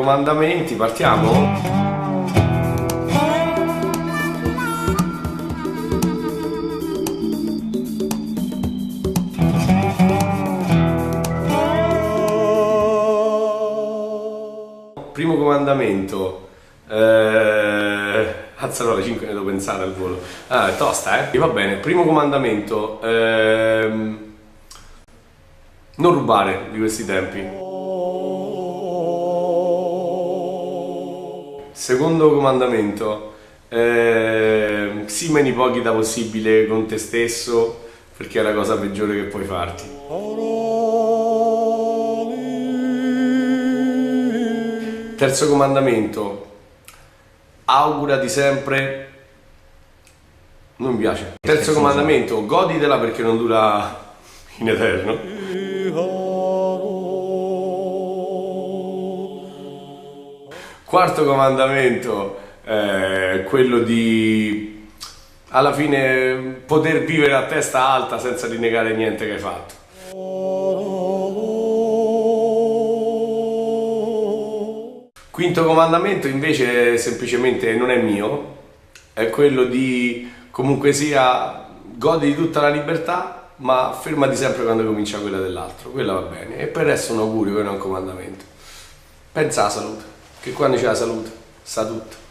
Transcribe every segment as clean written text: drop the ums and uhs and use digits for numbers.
comandamenti, partiamo? Primo comandamento, alzano alle 5, ne devo pensare al volo. Ah, è tosta, va bene. Primo comandamento, non rubare di questi tempi. Secondo comandamento, sii meno ipocrita possibile con te stesso, perché è la cosa peggiore che puoi farti. Terzo comandamento, augurati sempre. Non mi piace. Terzo comandamento, goditela perché non dura in eterno. Quarto comandamento, quello di alla fine poter vivere a testa alta senza rinnegare niente che hai fatto. Quinto comandamento invece semplicemente non è mio, è quello di comunque sia godi di tutta la libertà, ma fermati sempre quando comincia quella dell'altro, quella va bene. E per il resto un augurio, quello è un comandamento. Pensa alla salute, che quando c'è la salute sa tutto.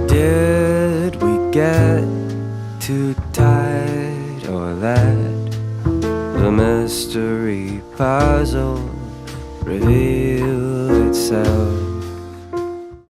Did we get too tight or let the mystery puzzle reveal itself?